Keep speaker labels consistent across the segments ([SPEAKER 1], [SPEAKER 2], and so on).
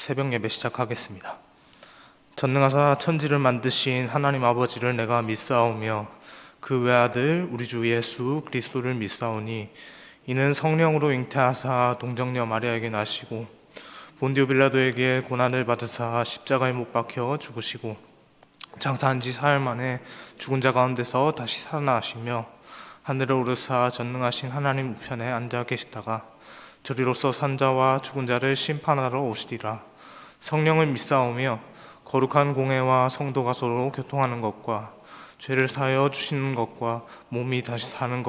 [SPEAKER 1] 새벽 예배 시작하겠습니다. 전능하사 천지를 만드신 하나님 아버지를 내가 믿사오며 그 외아들 우리 주 예수 그리스도를 믿사오니 이는 성령으로 잉태하사 동정녀 마리아에게 나시고 본디오 빌라도에게 고난을 받으사 십자가에 못 박혀 죽으시고 장사한 지 사흘 만에 죽은 자 가운데서 다시 살아나시며 하늘에 오르사 전능하신 하나님 우편에 앉아 계시다가 저리로서 산자와 죽은 자를 심판하러 오시리라. 성령을 믿사오며 거룩한 공회와 성도가 서로 교통하는 것과 죄를 사하여 주시는 것과 몸이 다시 사는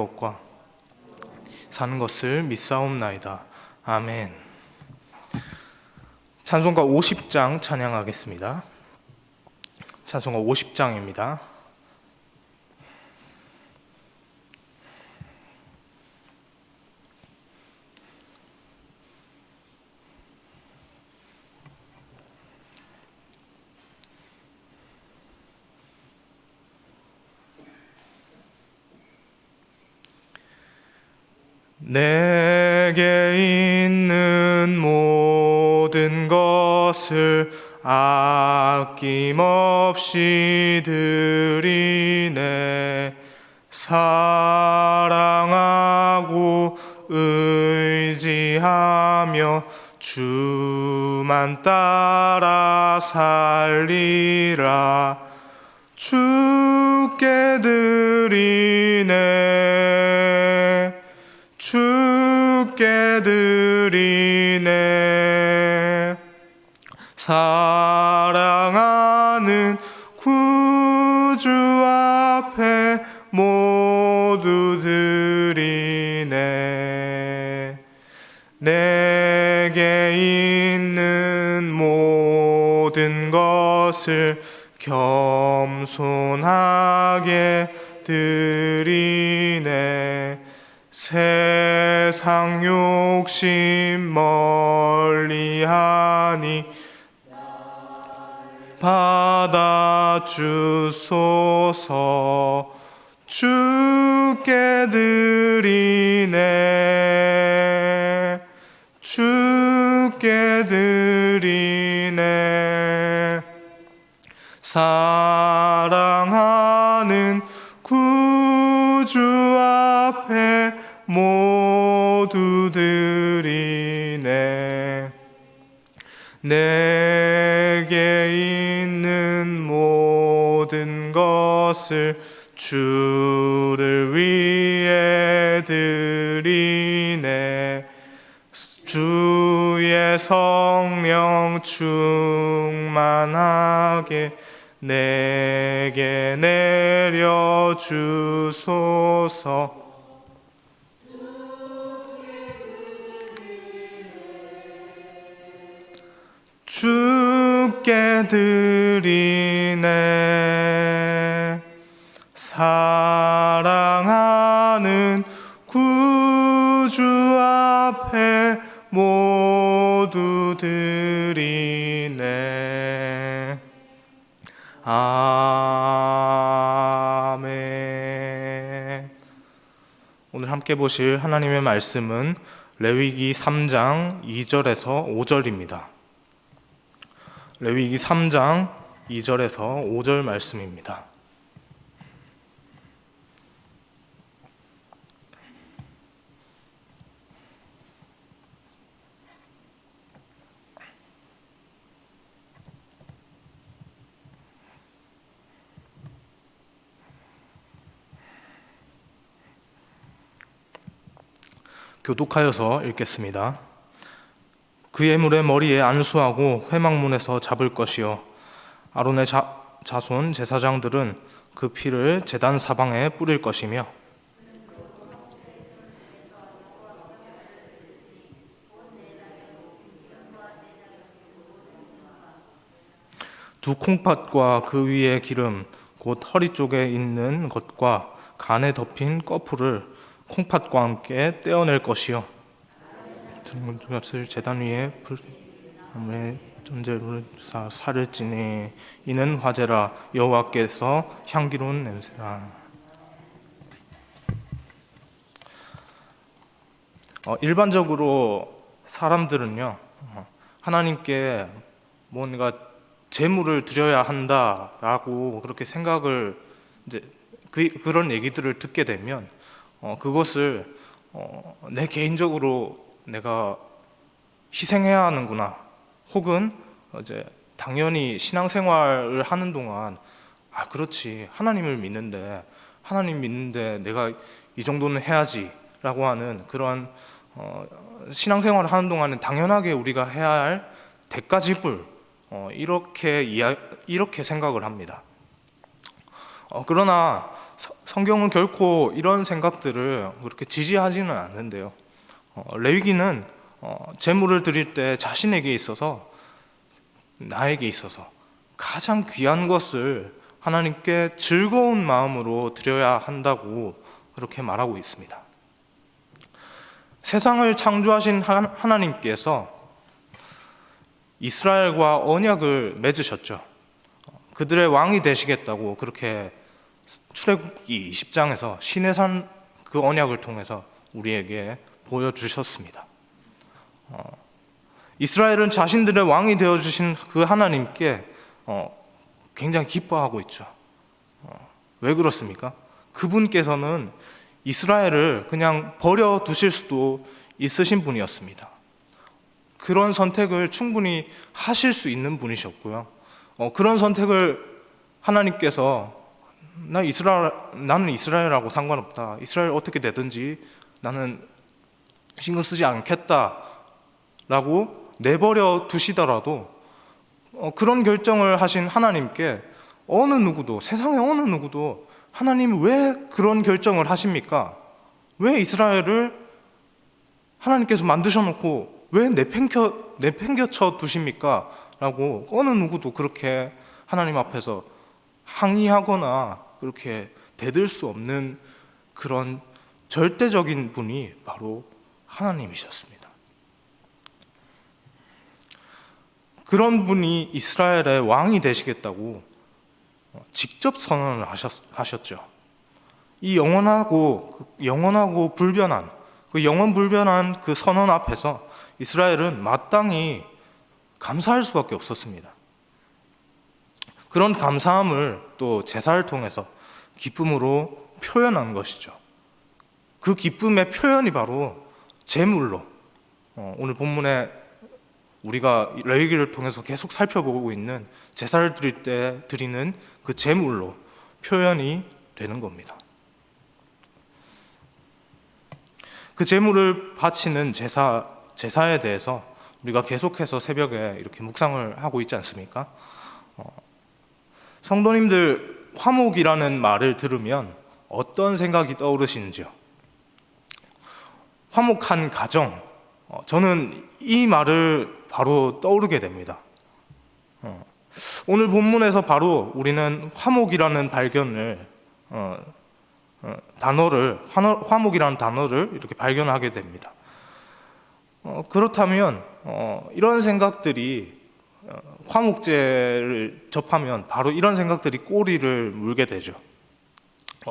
[SPEAKER 1] 것을 믿사옵나이다. 아멘. 찬송가 50장 찬양하겠습니다. 찬송가 50장입니다. 내게 있는 모든 것을 아낌없이 드리네. 사랑하고 의지하며 주만 따라 살리라. 주께 드리네. 주께 드리네. 사랑하는 구주 앞에 모두 드리네. 내게 있는 모든 것을 겸손하게 드리네. 세상 욕심 멀리하니 받아주소서. 주께 드리네. 주께 드리네. 사랑하는 구주 앞에 모두 드리네. 내게 있는 모든 것을 주를 위해 드리네. 주의 성령 충만하게 내게 내려주소서. 주께 드리네. 사랑하는 구주 앞에 모두 드리네. 아멘. 오늘 함께 보실 하나님의 말씀은 레위기 3장 2절에서 5절입니다. 레위기 3장 2절에서 5절 말씀입니다. 교독하여서 읽겠습니다. 그 예물의 머리에 안수하고 회막문에서 잡을 것이요 아론의 자손 제사장들은 그 피를 제단 사방에 뿌릴 것이며 두 콩팥과 그 위에 기름 곧 허리 쪽에 있는 것과 간에 덮인 꺼풀을 콩팥과 함께 떼어낼 것이요 것을 제단 위에 불에 전제로 살을 찌니 이는 화제라. 여호와께서 향기로운 냄새라. 일반적으로 사람들은요 하나님께 뭔가 제물을 드려야 한다라고 그렇게 생각을 이제 그런 얘기들을 듣게 되면 그것을 내 개인적으로 내가 희생해야 하는구나, 혹은 이제 당연히 신앙생활을 하는 동안 그렇지, 하나님 믿는데 내가 이 정도는 해야지라고 하는 그런 신앙생활을 하는 동안은 당연하게 우리가 해야 할 대가 지불, 이렇게 생각을 합니다. 그러나 성경은 결코 이런 생각들을 그렇게 지지하지는 않는데요. 레위기는 제물을 드릴 때 자신에게 있어서, 나에게 있어서 가장 귀한 것을 하나님께 즐거운 마음으로 드려야 한다고 그렇게 말하고 있습니다. 세상을 창조하신 하나님께서 이스라엘과 언약을 맺으셨죠. 그들의 왕이 되시겠다고 그렇게 출애굽기 20장에서 시내산 그 언약을 통해서 우리에게 보여주셨습니다. 이스라엘은 자신들의 왕이 되어주신 그 하나님께 굉장히 기뻐하고 있죠. 왜 그렇습니까? 그분께서는 이스라엘을 그냥 버려두실 수도 있으신 분이었습니다. 그런 선택을 충분히 하실 수 있는 분이셨고요. 그런 선택을 하나님께서 나는 이스라엘하고 상관없다, 이스라엘 어떻게 되든지 나는 신경 쓰지 않겠다라고 내버려 두시더라도 그런 결정을 하신 하나님께 세상의 어느 누구도 하나님 왜 그런 결정을 하십니까? 왜 이스라엘을 하나님께서 만드셔놓고 왜 내팽겨쳐 두십니까? 라고 어느 누구도 그렇게 하나님 앞에서 항의하거나 그렇게 대들 수 없는 그런 절대적인 분이 바로 하나님이셨습니다. 그런 분이 이스라엘의 왕이 되시겠다고 직접 선언을 하셨죠. 이 영원하고 불변한 그 선언 앞에서 이스라엘은 마땅히 감사할 수밖에 없었습니다. 그런 감사함을 또 제사를 통해서 기쁨으로 표현한 것이죠. 그 기쁨의 표현이 바로 제물로, 오늘 본문에 우리가 레위기를 통해서 계속 살펴보고 있는 제사를 드릴 때 드리는 그 제물로 표현이 되는 겁니다. 그 제물을 바치는 제사에 대해서 우리가 계속해서 새벽에 이렇게 묵상을 하고 있지 않습니까? 성도님들, 화목이라는 말을 들으면 어떤 생각이 떠오르시는지요? 화목한 가정, 저는 이 말을 바로 떠오르게 됩니다. 오늘 본문에서 바로 우리는 화목이라는 화목이라는 단어를 이렇게 발견하게 됩니다. 그렇다면 이런 생각들이, 화목제를 접하면 바로 이런 생각들이 꼬리를 물게 되죠.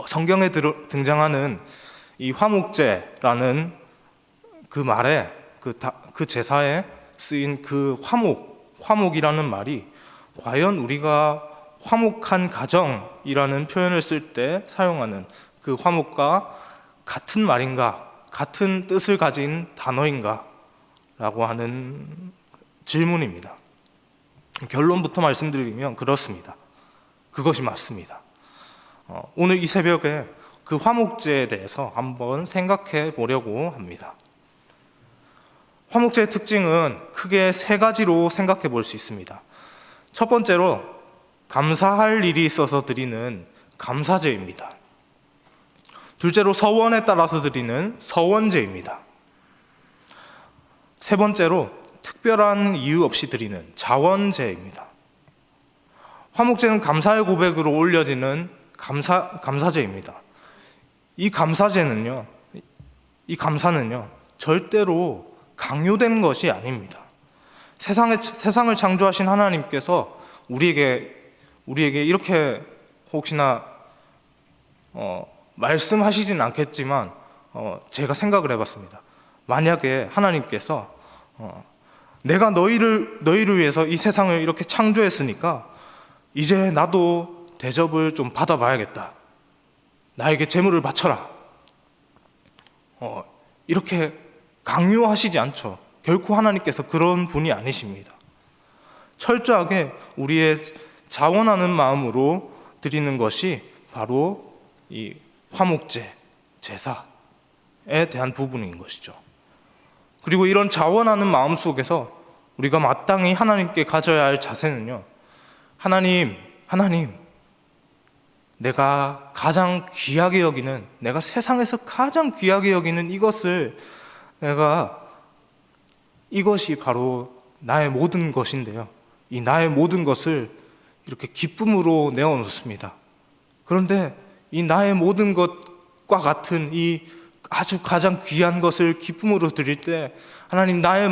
[SPEAKER 1] 성경에 등장하는 이 화목제라는 그 말에, 그 제사에 쓰인 그 화목이라는 말이 과연 우리가 화목한 가정이라는 표현을 쓸 때 사용하는 그 화목과 같은 말인가, 같은 뜻을 가진 단어인가 라고 하는 질문입니다. 결론부터 말씀드리면 그렇습니다. 그것이 맞습니다. 오늘 이 새벽에 그 화목제에 대해서 한번 생각해 보려고 합니다. 화목제의 특징은 크게 세 가지로 생각해 볼 수 있습니다. 첫 번째로 감사할 일이 있어서 드리는 감사제입니다. 둘째로 서원에 따라서 드리는 서원제입니다. 세 번째로 특별한 이유 없이 드리는 자원제입니다. 화목제는 감사의 고백으로 올려지는 감사제입니다. 이 감사는요 절대로 강요된 것이 아닙니다. 세상을 창조하신 하나님께서 우리에게 이렇게 혹시나 말씀하시진 않겠지만 제가 생각을 해봤습니다. 만약에 하나님께서 내가 너희를 위해서 이 세상을 이렇게 창조했으니까 이제 나도 대접을 좀 받아봐야겠다. 나에게 재물을 바쳐라. 이렇게 강요하시지 않죠. 결코 하나님께서 그런 분이 아니십니다. 철저하게 우리의 자원하는 마음으로 드리는 것이 바로 이 화목제, 제사에 대한 부분인 것이죠. 그리고 이런 자원하는 마음 속에서 우리가 마땅히 하나님께 가져야 할 자세는요, 하나님, 내가 가장 귀하게 여기는, 내가 세상에서 가장 귀하게 여기는 이것이 바로 나의 모든 것인데요, 이 나의 모든 것을 이렇게 기쁨으로 내어놓습니다. 그런데 이 나의 모든 것과 같은 이 아주 가장 귀한 것을 기쁨으로 드릴 때, 하나님, 나의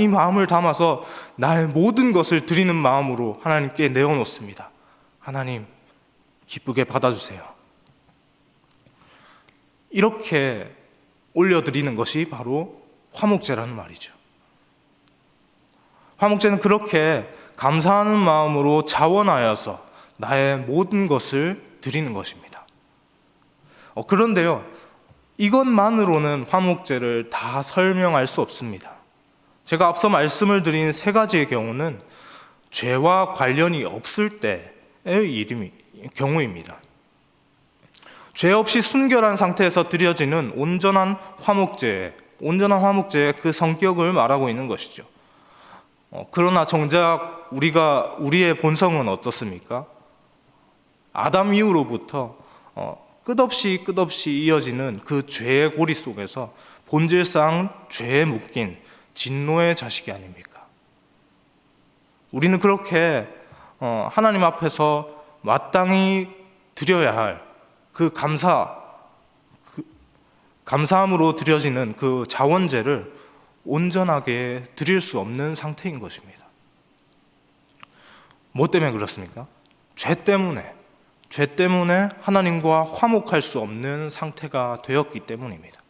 [SPEAKER 1] 이 마음을 담아서 나의 모든 것을 드리는 마음으로 하나님께 내어놓습니다. 하나님, 기쁘게 받아주세요. 이렇게 올려드리는 것이 바로 화목제라는 말이죠. 화목제는 그렇게 감사하는 마음으로 자원하여서 나의 모든 것을 드리는 것입니다. 그런데요, 이것만으로는 화목제를 다 설명할 수 없습니다. 제가 앞서 말씀을 드린 세 가지의 경우는 죄와 관련이 없을 때의 경우입니다. 죄 없이 순결한 상태에서 드려지는 온전한 화목제의 그 성격을 말하고 있는 것이죠. 그러나 정작 우리의 본성은 어떻습니까? 아담 이후로부터 끝없이 이어지는 그 죄의 고리 속에서 본질상 죄에 묶인 진노의 자식이 아닙니까? 우리는 그렇게 하나님 앞에서 마땅히 드려야 할 그 감사함으로 드려지는 그 자원제를 온전하게 드릴 수 없는 상태인 것입니다. 뭐 때문에 그렇습니까? 죄 때문에 하나님과 화목할 수 없는 상태가 되었기 때문입니다.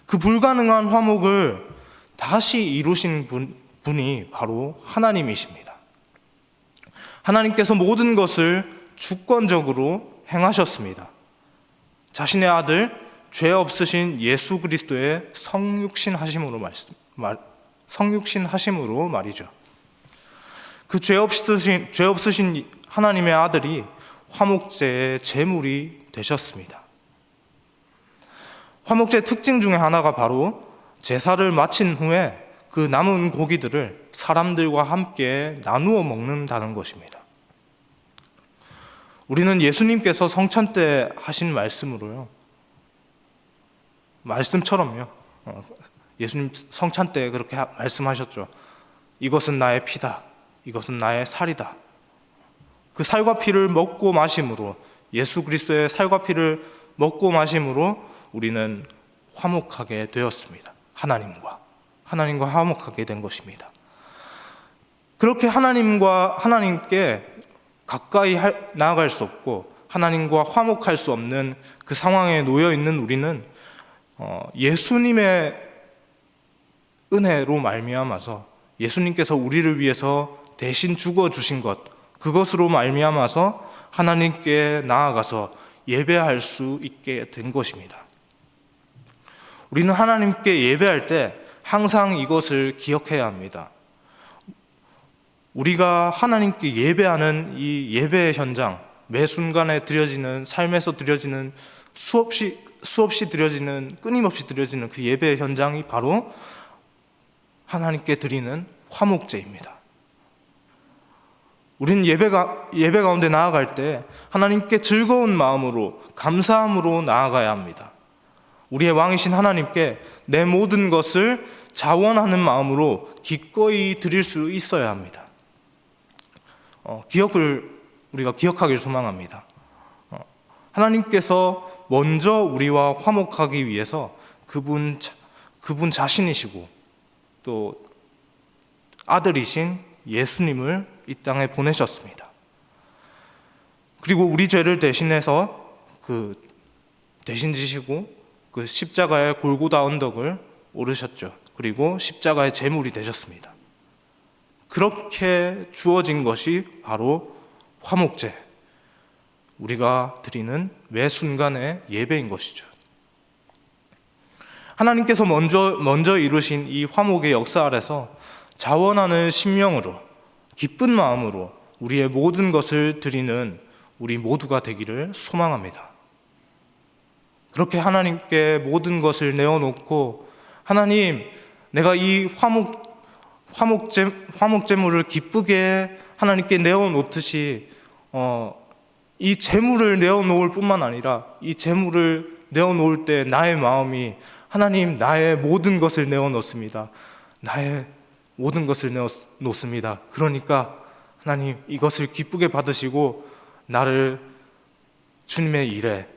[SPEAKER 1] 그 불가능한 화목을 다시 이루신 분이 바로 하나님이십니다. 하나님께서 모든 것을 주권적으로 행하셨습니다. 자신의 아들, 죄 없으신 예수 그리스도의 성육신 하심으로 말이죠. 그 죄 없으신 하나님의 아들이 화목제의 제물이 되셨습니다. 화목제의 특징 중에 하나가 바로 제사를 마친 후에 그 남은 고기들을 사람들과 함께 나누어 먹는다는 것입니다. 우리는 예수님께서 성찬 때 하신 말씀처럼요, 예수님 성찬 때 그렇게 말씀하셨죠. 이것은 나의 피다, 이것은 나의 살이다. 그 살과 피를 먹고 마심으로, 예수 그리스도의 살과 피를 먹고 마심으로 우리는 화목하게 되었습니다. 하나님과 화목하게 된 것입니다. 그렇게 하나님께 가까이 나아갈 수 없고 하나님과 화목할 수 없는 그 상황에 놓여 있는 우리는 예수님의 은혜로 말미암아서, 예수님께서 우리를 위해서 대신 죽어 주신 것, 그것으로 말미암아서 하나님께 나아가서 예배할 수 있게 된 것입니다. 우리는 하나님께 예배할 때 항상 이것을 기억해야 합니다. 우리가 하나님께 예배하는 이 예배의 현장, 매 순간에 삶에서 드려지는 수없이 드려지는, 끊임없이 드려지는 그 예배의 현장이 바로 하나님께 드리는 화목제입니다. 우리는 예배 가운데 나아갈 때 하나님께 즐거운 마음으로, 감사함으로 나아가야 합니다. 우리의 왕이신 하나님께 내 모든 것을 자원하는 마음으로 기꺼이 드릴 수 있어야 합니다. 우리가 기억하길 소망합니다. 하나님께서 먼저 우리와 화목하기 위해서 그분 자신이시고 또 아들이신 예수님을 이 땅에 보내셨습니다. 그리고 우리 죄를 대신해서 대신 지시고 그 십자가의 골고다 언덕을 오르셨죠. 그리고 십자가의 제물이 되셨습니다. 그렇게 주어진 것이 바로 화목제, 우리가 드리는 매 순간의 예배인 것이죠. 하나님께서 먼저 이루신 이 화목의 역사 아래서 자원하는 심령으로, 기쁜 마음으로 우리의 모든 것을 드리는 우리 모두가 되기를 소망합니다. 그렇게 하나님께 모든 것을 내어놓고, 하나님, 내가 이 화목제물을 기쁘게 하나님께 내어놓듯이 이 제물을 내어놓을 뿐만 아니라 이 제물을 내어놓을 때 나의 마음이, 하나님, 나의 모든 것을 내어놓습니다. 나의 모든 것을 내어놓습니다. 그러니까 하나님, 이것을 기쁘게 받으시고 나를 주님의 일에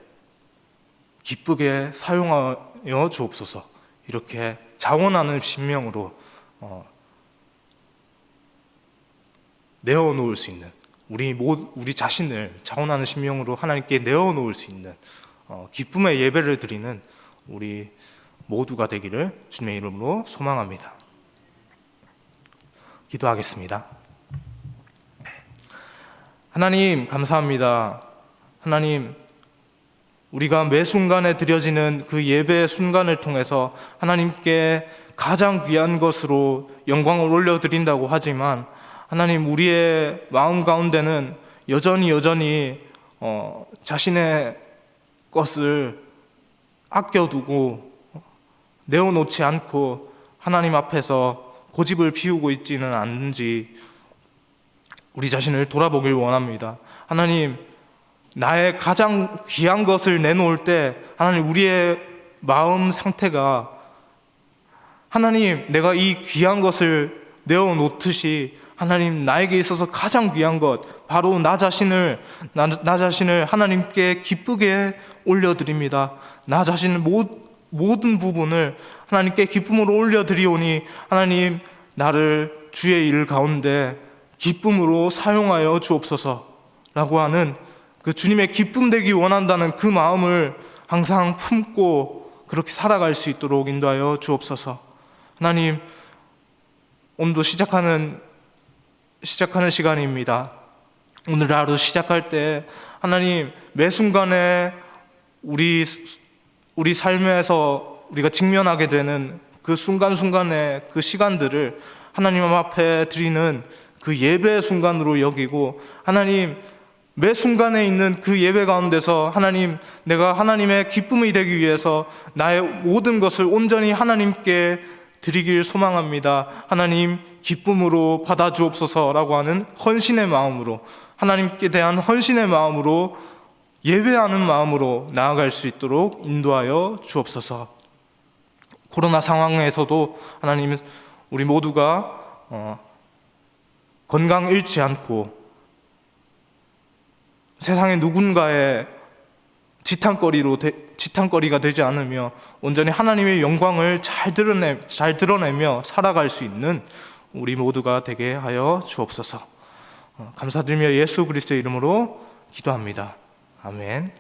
[SPEAKER 1] 기쁘게 사용하여 주옵소서. 이렇게 자원하는 심령으로 내어놓을 수 있는, 우리 자신을 자원하는 심령으로 하나님께 내어놓을 수 있는 기쁨의 예배를 드리는 우리 모두가 되기를 주님의 이름으로 소망합니다. 기도하겠습니다. 하나님, 감사합니다. 하나님, 우리가 매 순간에 드려지는 그 예배의 순간을 통해서 하나님께 가장 귀한 것으로 영광을 올려드린다고 하지만, 하나님, 우리의 마음 가운데는 여전히 자신의 것을 아껴두고 내어놓지 않고 하나님 앞에서 고집을 피우고 있지는 않는지 우리 자신을 돌아보길 원합니다. 하나님, 나의 가장 귀한 것을 내놓을 때 하나님, 우리의 마음 상태가, 하나님, 내가 이 귀한 것을 내어놓듯이 하나님, 나에게 있어서 가장 귀한 것, 바로 나 자신을 하나님께 기쁘게 올려드립니다. 나 자신의 모든 부분을 하나님께 기쁨으로 올려드리오니, 하나님, 나를 주의 일 가운데 기쁨으로 사용하여 주옵소서라고 하는 그 주님의 기쁨 되기 원한다는 그 마음을 항상 품고 그렇게 살아갈 수 있도록 인도하여 주옵소서. 하나님, 오늘도 시작하는 시간입니다. 오늘 하루 시작할 때 하나님, 매 순간에 우리 삶에서 우리가 직면하게 되는 그 순간순간의 그 시간들을 하나님 앞에 드리는 그 예배의 순간으로 여기고, 하나님, 매 순간에 있는 그 예배 가운데서 하나님, 내가 하나님의 기쁨이 되기 위해서 나의 모든 것을 온전히 하나님께 드리길 소망합니다. 하나님, 기쁨으로 받아주옵소서라고 하는 헌신의 마음으로, 하나님께 대한 헌신의 마음으로, 예배하는 마음으로 나아갈 수 있도록 인도하여 주옵소서. 코로나 상황에서도 하나님, 우리 모두가 건강 잃지 않고 세상의 누군가의 지탄거리가 되지 않으며 온전히 하나님의 영광을 잘 드러내며 살아갈 수 있는 우리 모두가 되게 하여 주옵소서. 감사드리며 예수 그리스도의 이름으로 기도합니다. 아멘.